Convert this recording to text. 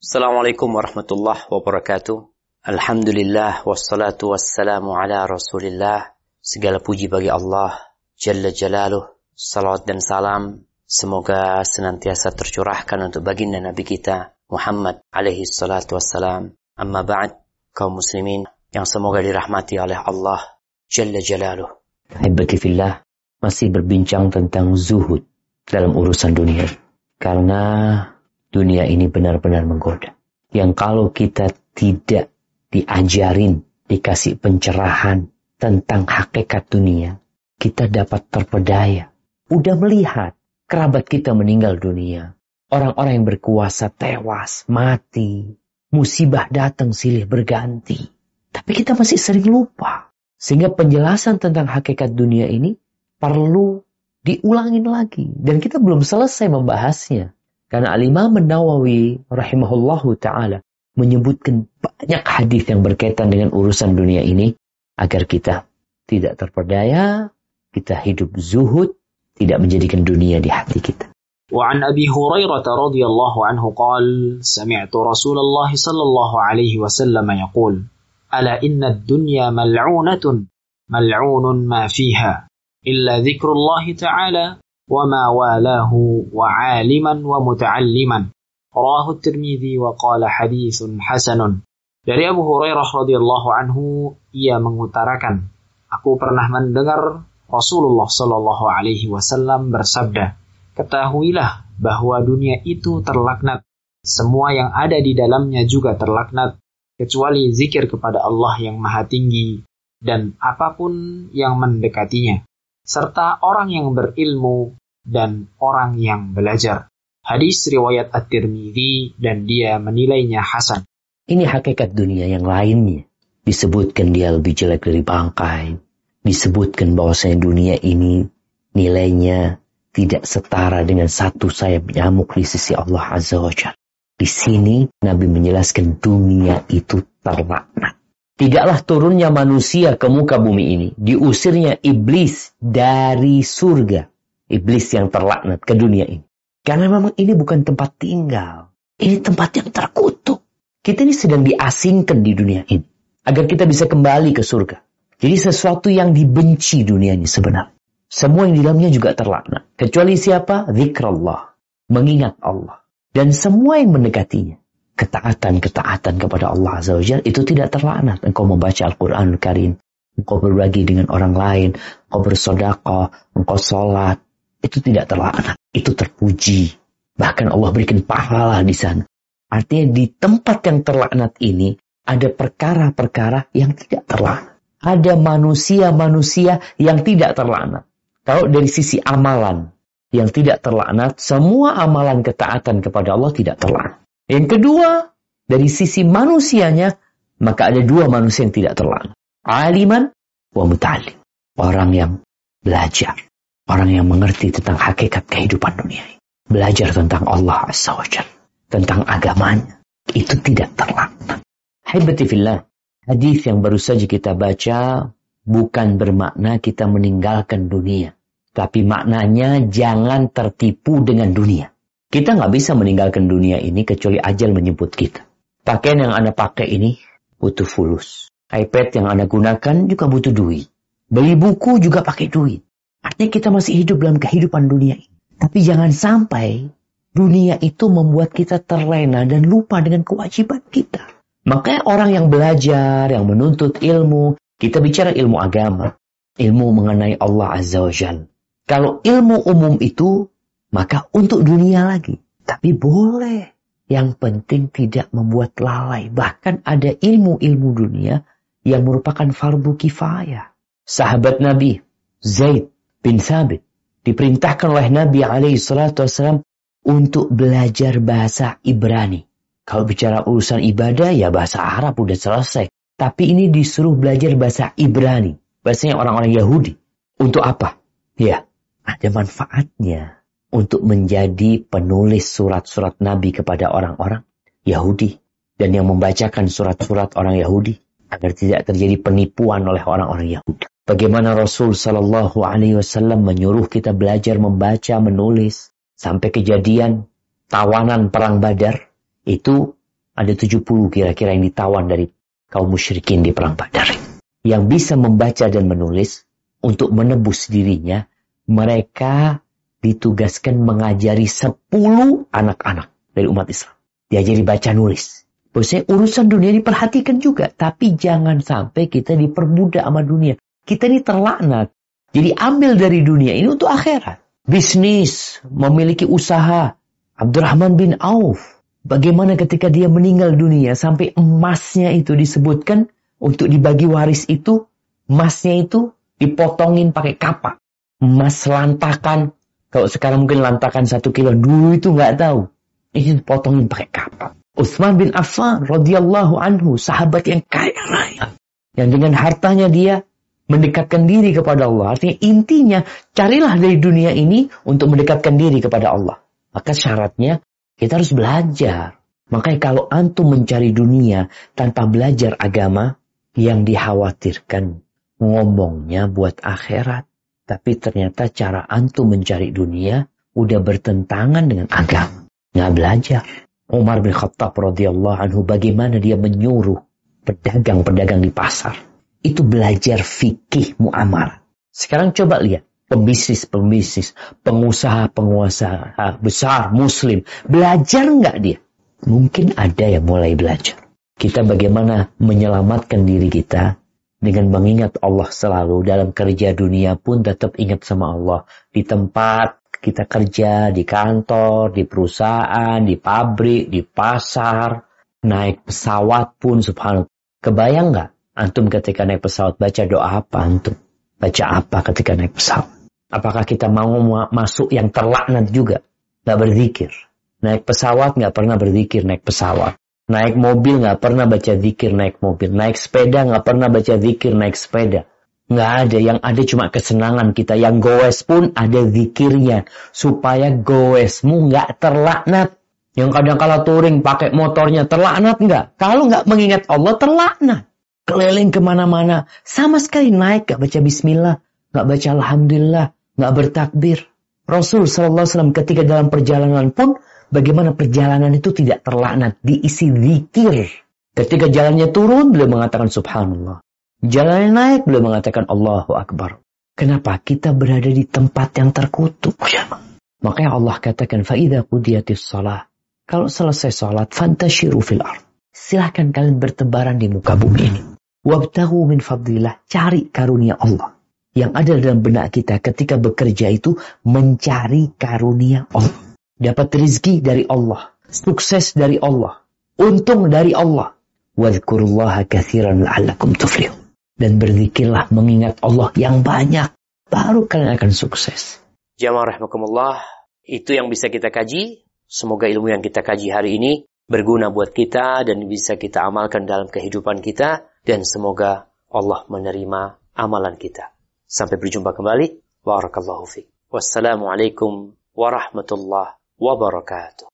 Assalamualaikum warahmatullahi wabarakatuh. Alhamdulillah wassalatu wassalamu ala Rasulillah. Segala puji bagi Allah Jalla Jalaluh. Salawat dan salam semoga senantiasa tercurahkan untuk baginda Nabi kita Muhammad alaihi salatu wassalam. Amma ba'd, kaum muslimin yang semoga dirahmati oleh Allah Jalla Jalaluh. Ahibati fillah, masih berbincang tentang zuhud dalam urusan dunia. Karena dunia ini benar-benar menggoda. Yang kalau kita tidak diajarin, dikasih pencerahan tentang hakikat dunia, kita dapat terpedaya. Udah melihat kerabat kita meninggal dunia. Orang-orang yang berkuasa tewas, mati. Musibah datang silih berganti. Tapi kita masih sering lupa. Sehingga penjelasan tentang hakikat dunia ini perlu diulangin lagi. Dan kita belum selesai membahasnya. Karena Al-Imam An-Nawawi rahimahullahu ta'ala menyebutkan banyak hadis yang berkaitan dengan urusan dunia ini agar kita tidak terpedaya, kita hidup zuhud, tidak menjadikan dunia di hati kita. وعن أبي هريرة رضي الله عنه قال سمعت رسول الله صلى الله عليه وسلم يقول ألا إن الدنيا ملعونة ملعون ما فيها إلا ذكر الله تعالى وما والاه وعالما ومتعلما رواه الترمذي وقال حديث حسن. Dari Abu Hurairah radhiyallahu anhu, ia mengutarakan, aku pernah mendengar Rasulullah sallallahu alaihi wasallam bersabda, ketahuilah bahwa dunia itu terlaknat, semua yang ada di dalamnya juga terlaknat, kecuali zikir kepada Allah yang maha tinggi dan apapun yang mendekatinya, serta orang yang berilmu dan orang yang belajar. Hadis riwayat At-Tirmidzi dan dia menilainya hasan. Ini hakikat dunia yang lainnya. Disebutkan dia lebih jelek dari bangkai. Disebutkan bahwasanya dunia ini nilainya tidak setara dengan satu sayap nyamuk di sisi Allah Azza wa Jalla. Di sini Nabi menjelaskan dunia itu terlaknat. Tidaklah turunnya manusia ke muka bumi ini, diusirnya iblis dari surga. Iblis yang terlaknat ke dunia ini. Karena memang ini bukan tempat tinggal. Ini tempat yang terkutuk. Kita ini sedang diasingkan di dunia ini. Agar kita bisa kembali ke surga. Jadi sesuatu yang dibenci dunia ini sebenarnya. Semua yang di dalamnya juga terlaknat. Kecuali siapa? Zikrullah. Mengingat Allah. Dan semua yang mendekatinya. Ketaatan-ketaatan kepada Allah Azza wa Jalla itu tidak terlaknat. Engkau membaca Al-Quranul Karim. Engkau berbagi dengan orang lain. Engkau bersedekah. Engkau sholat. Itu tidak terlaknat, itu terpuji. Bahkan Allah berikan pahala di sana. Artinya di tempat yang terlaknat ini ada perkara-perkara yang tidak terlaknat. Ada manusia-manusia yang tidak terlaknat. Kalau dari sisi amalan yang tidak terlaknat, semua amalan ketaatan kepada Allah tidak terlaknat. Yang kedua, dari sisi manusianya, maka ada dua manusia yang tidak terlaknat. Aliman wa muta'allim. Orang yang belajar. Orang yang mengerti tentang hakikat kehidupan dunia ini. Belajar tentang Allah Azza wa Jalla. Tentang agamanya. Itu tidak terlaknat. Haibati fillah. Hadis yang baru saja kita baca bukan bermakna kita meninggalkan dunia. Tapi maknanya jangan tertipu dengan dunia. Kita nggak bisa meninggalkan dunia ini kecuali ajal menjemput kita. Pakaian yang Anda pakai ini butuh fulus. iPad yang Anda gunakan juga butuh duit. Beli buku juga pakai duit. Artinya kita masih hidup dalam kehidupan dunia ini. Tapi jangan sampai dunia itu membuat kita terlena dan lupa dengan kewajiban kita. Makanya orang yang belajar, yang menuntut ilmu, kita bicara ilmu agama. Ilmu mengenai Allah Azza wa Jalla. Kalau ilmu umum itu, maka untuk dunia lagi. Tapi boleh. Yang penting tidak membuat lalai. Bahkan ada ilmu-ilmu dunia yang merupakan fardu kifayah. Sahabat Nabi, Zaid bin Thabit diperintahkan oleh Nabi SAW untuk belajar bahasa Ibrani. Kalau bicara urusan ibadah ya bahasa Arab udah selesai. Tapi ini disuruh belajar bahasa Ibrani. Bahasanya orang-orang Yahudi. Untuk apa? Ya, ada manfaatnya. Untuk menjadi penulis surat-surat Nabi kepada orang-orang Yahudi. Dan yang membacakan surat-surat orang Yahudi. Agar tidak terjadi penipuan oleh orang-orang Yahudi. Bagaimana Rasul Sallallahu Alaihi Wasallam menyuruh kita belajar membaca, menulis. Sampai kejadian tawanan perang Badar. Itu Ada 70 kira-kira yang ditawan dari kaum musyrikin di perang Badar. Yang bisa membaca dan menulis untuk menebus dirinya, mereka ditugaskan mengajari 10 anak-anak dari umat Islam. Diajari baca nulis. Maksudnya urusan dunia diperhatikan juga. Tapi jangan sampai kita diperbudak sama dunia. Kita ini terlaknat. Jadi ambil dari dunia ini untuk akhirat. Bisnis, memiliki usaha. Abdurrahman bin Auf. Bagaimana ketika dia meninggal dunia sampai emasnya itu disebutkan untuk dibagi waris itu. Emasnya itu dipotongin pakai kapak. Emas lantakan. Kalau sekarang mungkin lantakan 1 kilo. Dulu itu nggak tahu. Ini dipotongin pakai kapak. Utsman bin Affan radhiyallahu anhu, sahabat yang kaya raya. Yang dengan hartanya dia mendekatkan diri kepada Allah. Artinya intinya, carilah dari dunia ini untuk mendekatkan diri kepada Allah. Maka syaratnya, kita harus belajar. Makanya kalau antum mencari dunia tanpa belajar agama, yang dikhawatirkan ngomongnya buat akhirat. Tapi ternyata cara antum mencari dunia udah bertentangan dengan agama. Nggak belajar. Umar bin Khattab radhiyallahu anhu, bagaimana dia menyuruh pedagang-pedagang di pasar. Itu belajar fikih muamalah. Sekarang coba lihat. Pembisnis, pengusaha besar, muslim. Belajar nggak dia? Mungkin ada yang mulai belajar. Kita bagaimana menyelamatkan diri kita dengan mengingat Allah selalu. Dalam kerja dunia pun tetap ingat sama Allah. Di tempat kita kerja, di kantor, di perusahaan, di pabrik, di pasar, naik pesawat pun subhanallah. Kebayang nggak? Antum ketika naik pesawat baca doa apa antum? Baca apa ketika naik pesawat? Apakah kita mau masuk yang terlaknat juga? Nggak berzikir. Naik pesawat nggak pernah berzikir naik pesawat. Naik mobil nggak pernah baca zikir naik mobil. Naik sepeda nggak pernah baca zikir naik sepeda. Nggak ada, yang ada cuma kesenangan kita. Yang goes pun ada zikirnya. Supaya goesmu nggak terlaknat. Yang kadang kala touring pakai motornya terlaknat nggak? Kalau nggak mengingat Allah terlaknat. Keliling kemana-mana. Sama sekali naik nggak baca bismillah. Nggak baca alhamdulillah. Nggak bertakbir. Rasul SAW ketika dalam perjalanan pun, bagaimana perjalanan itu tidak terlaknat. Diisi zikir. Ketika jalannya turun, beliau mengatakan subhanallah. Jalannya naik, beliau mengatakan Allahu Akbar. Kenapa? Kita berada di tempat yang terkutuk. Makanya Allah katakan, فَإِذَا قُضِيَتِ الصَّلَاةِ. Kalau selesai sholat, فَانْتَشِرُوا فِي الْأَرْضِ. Silahkan kalian bertebaran di muka bumi ini. وَابْتَغُوا مِنْ فَضْلِلَهِ. Cari karunia Allah. Yang ada dalam benak kita ketika bekerja itu, mencari karunia Allah. Dapat rezeki dari Allah. Sukses dari Allah. Untung dari Allah. وَاذْكُرُوا اللَّهَ كَثِيرًا لَعَلَّكُمْ تُفْلِحُونَ. Dan berzikirlah mengingat Allah yang banyak. Baru kalian akan sukses. Jamaah rahimakumullah. Itu yang bisa kita kaji. Semoga ilmu yang kita kaji hari ini berguna buat kita dan bisa kita amalkan dalam kehidupan kita. Dan semoga Allah menerima amalan kita. Sampai berjumpa kembali. Barakallahu fiik. Wassalamualaikum warahmatullahi wabarakatuh.